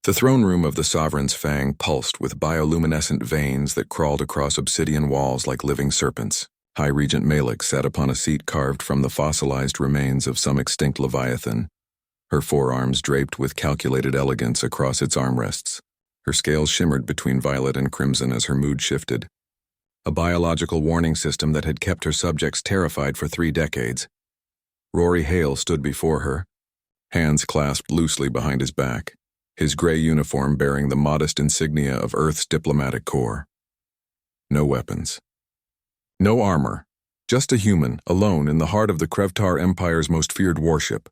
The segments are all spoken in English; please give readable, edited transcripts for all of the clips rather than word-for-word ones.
The throne room of the Sovereign's Fang pulsed with bioluminescent veins that crawled across obsidian walls like living serpents. High Regent Malik sat upon a seat carved from the fossilized remains of some extinct leviathan, her forearms draped with calculated elegance across its armrests. Her scales shimmered between violet and crimson as her mood shifted. A biological warning system that had kept her subjects terrified for 3 decades. Rory Hale stood before her, hands clasped loosely behind his back, his gray uniform bearing the modest insignia of Earth's diplomatic corps. No weapons. No armor. Just a human, alone in the heart of the Krevtar Empire's most feared warship.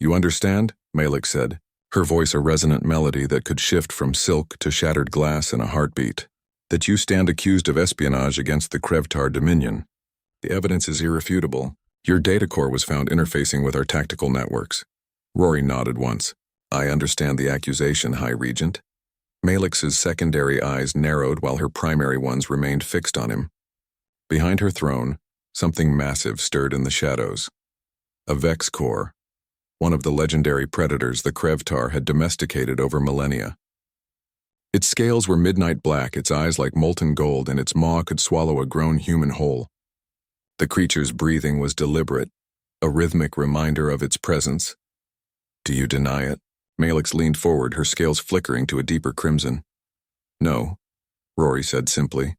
"You understand?" Malik said, her voice a resonant melody that could shift from silk to shattered glass in a heartbeat. "That you stand accused of espionage against the Krevtar Dominion. The evidence is irrefutable. Your data core was found interfacing with our tactical networks." Rory nodded once. "I understand the accusation, High Regent." Malik's secondary eyes narrowed while her primary ones remained fixed on him. Behind her throne, something massive stirred in the shadows. A Vex Core, one of the legendary predators the Krevtar had domesticated over millennia. Its scales were midnight black, its eyes like molten gold, and its maw could swallow a grown human whole. The creature's breathing was deliberate, a rhythmic reminder of its presence. "Do you deny it?" Malix leaned forward, her scales flickering to a deeper crimson. "No," Rory said simply.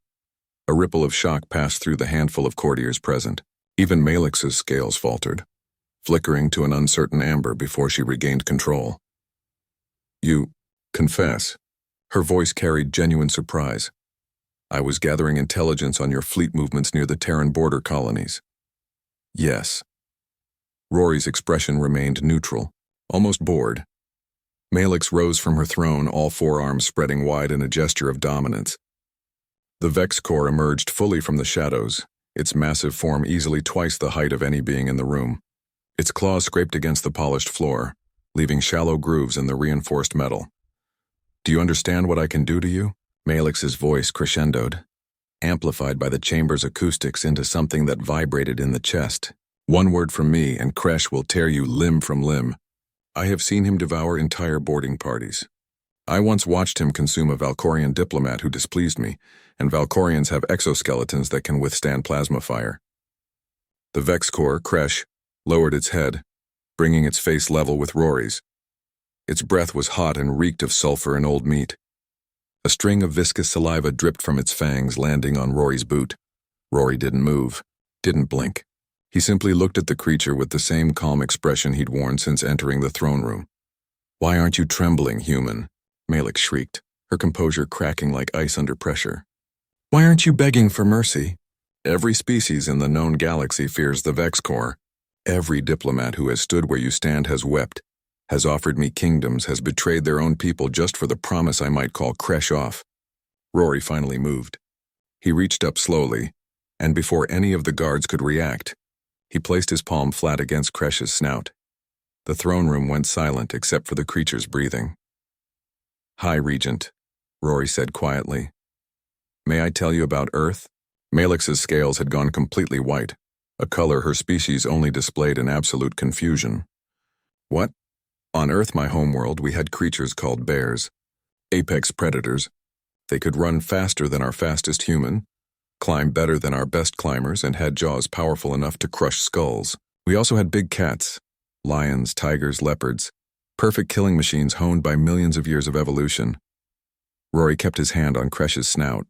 A ripple of shock passed through the handful of courtiers present. Even Malix's scales faltered, flickering to an uncertain amber before she regained control. "You confess." Her voice carried genuine surprise. "I was gathering intelligence on your fleet movements near the Terran border colonies." "Yes." Rory's expression remained neutral, almost bored. Malix rose from her throne, all forearms spreading wide in a gesture of dominance. The Vex Core emerged fully from the shadows, its massive form easily twice the height of any being in the room. Its claws scraped against the polished floor, leaving shallow grooves in the reinforced metal. "Do you understand what I can do to you?" Malix's voice crescendoed, amplified by the chamber's acoustics into something that vibrated in the chest. "One word from me and Kresh will tear you limb from limb. I have seen him devour entire boarding parties. I once watched him consume a Valkorian diplomat who displeased me, and Valkorians have exoskeletons that can withstand plasma fire." The Vex Core, Kresh, lowered its head, bringing its face level with Rory's. Its breath was hot and reeked of sulfur and old meat. A string of viscous saliva dripped from its fangs, landing on Rory's boot. Rory didn't move, didn't blink. He simply looked at the creature with the same calm expression he'd worn since entering the throne room. "Why aren't you trembling, human?" Malik shrieked, her composure cracking like ice under pressure. "Why aren't you begging for mercy? Every species in the known galaxy fears the Vex Core. Every diplomat who has stood where you stand has wept, has offered me kingdoms, has betrayed their own people just for the promise I might call Kresh off." Rory finally moved. He reached up slowly, and before any of the guards could react, he placed his palm flat against Kresh's snout. The throne room went silent except for the creature's breathing. "High Regent," Rory said quietly. "May I tell you about Earth?" Malix's scales had gone completely white, a color her species only displayed in absolute confusion. "What? On Earth, my homeworld, we had creatures called bears. Apex predators. They could run faster than our fastest human, climb better than our best climbers, and had jaws powerful enough to crush skulls. We also had big cats, lions, tigers, leopards, perfect killing machines honed by millions of years of evolution." Rory kept his hand on Kresh's snout.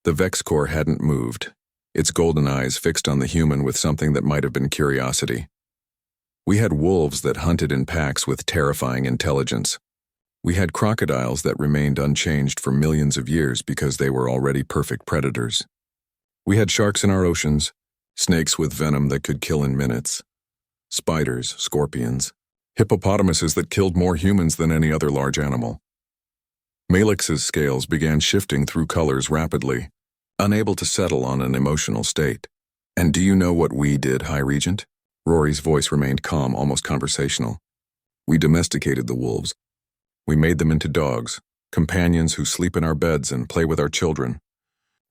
The Vex Core hadn't moved, its golden eyes fixed on the human with something that might have been curiosity. "We had wolves that hunted in packs with terrifying intelligence. We had crocodiles that remained unchanged for millions of years because they were already perfect predators. We had sharks in our oceans, snakes with venom that could kill in minutes, spiders, scorpions, hippopotamuses that killed more humans than any other large animal." Malix's scales began shifting through colors rapidly, unable to settle on an emotional state. "And do you know what we did, High Regent?" Rory's voice remained calm, almost conversational. "We domesticated the wolves. We made them into dogs, companions who sleep in our beds and play with our children.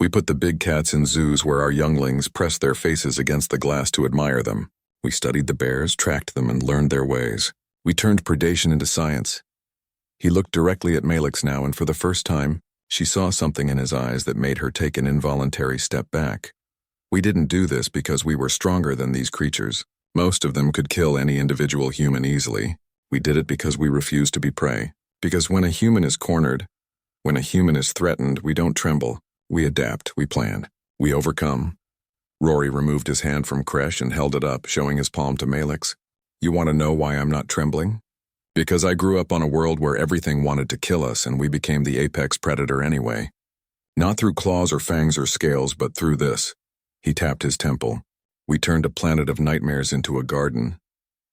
We put the big cats in zoos where our younglings pressed their faces against the glass to admire them. We studied the bears, tracked them, and learned their ways. We turned predation into science. He looked directly at Malix now, and for the first time, she saw something in his eyes that made her take an involuntary step back. We didn't do this because we were stronger than these creatures. Most of them could kill any individual human easily. We did it because we refused to be prey. Because when a human is cornered, when a human is threatened, we don't tremble. We adapt, we plan, we overcome. Rory removed his hand from Kresh and held it up, showing his palm to Malix. You want to know why I'm not trembling? Because I grew up on a world where everything wanted to kill us and we became the apex predator anyway. Not through claws or fangs or scales, but through this. He tapped his temple. We turned a planet of nightmares into a garden.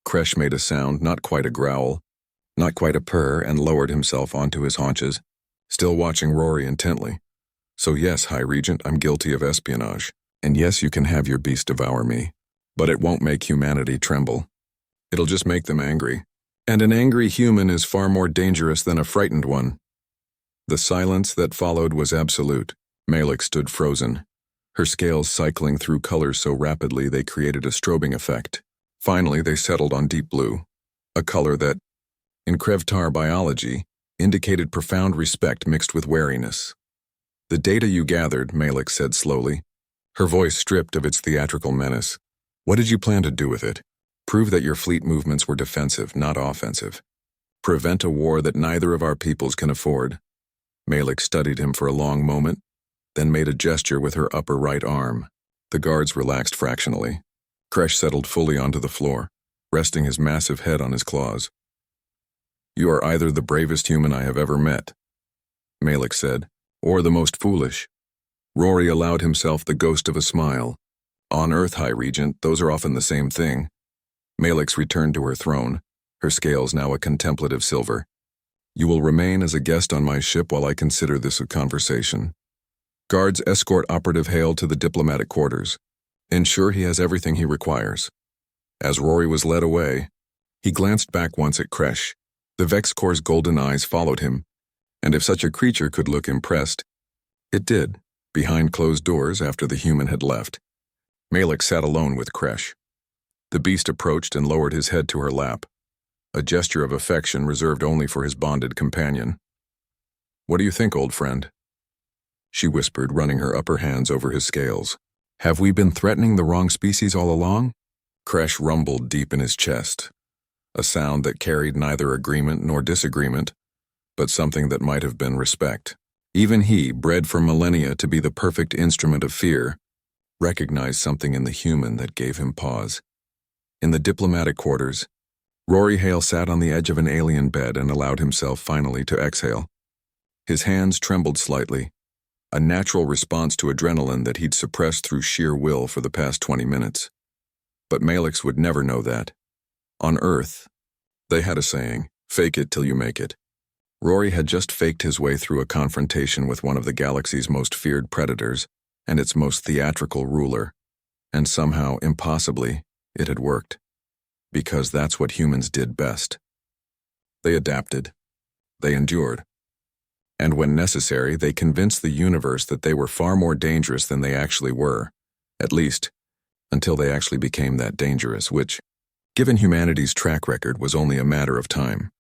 Kresh made a sound, not quite a growl, not quite a purr, and lowered himself onto his haunches, still watching Rory intently. So yes, High Regent, I'm guilty of espionage. And yes, you can have your beast devour me. But it won't make humanity tremble. It'll just make them angry. And an angry human is far more dangerous than a frightened one. The silence that followed was absolute. Malix stood frozen, her scales cycling through colors so rapidly they created a strobing effect. Finally, they settled on deep blue, a color that, in Krevtar biology, indicated profound respect mixed with wariness. The data you gathered, Malix said slowly, her voice stripped of its theatrical menace. What did you plan to do with it? Prove that your fleet movements were defensive, not offensive. Prevent a war that neither of our peoples can afford. Malix studied him for a long moment, then made a gesture with her upper right arm. The guards relaxed fractionally. Kresh settled fully onto the floor, resting his massive head on his claws. You are either the bravest human I have ever met, Malix said, or the most foolish. Rory allowed himself the ghost of a smile. On Earth, High Regent, those are often the same thing. Malix returned to her throne, her scales now a contemplative silver. You will remain as a guest on my ship while I consider this a conversation. Guards escort Operative Hale to the diplomatic quarters. Ensure he has everything he requires. As Rory was led away, he glanced back once at Kresh. The Vex Core's golden eyes followed him, and if such a creature could look impressed, it did, behind closed doors after the human had left. Malix sat alone with Kresh. The beast approached and lowered his head to her lap, a gesture of affection reserved only for his bonded companion. What do you think, old friend? She whispered, running her upper hands over his scales. Have we been threatening the wrong species all along? Kresh rumbled deep in his chest, a sound that carried neither agreement nor disagreement, but something that might have been respect. Even he, bred for millennia to be the perfect instrument of fear, recognized something in the human that gave him pause. In the diplomatic quarters, Rory Hale sat on the edge of an alien bed and allowed himself finally to exhale. His hands trembled slightly, a natural response to adrenaline that he'd suppressed through sheer will for the past 20 minutes. But Malix would never know that. On Earth, they had a saying, fake it till you make it. Rory had just faked his way through a confrontation with one of the galaxy's most feared predators and its most theatrical ruler, and somehow, impossibly, it had worked. Because that's what humans did best. They adapted. They endured. And when necessary, they convinced the universe that they were far more dangerous than they actually were, at least, until they actually became that dangerous, which, given humanity's track record, was only a matter of time.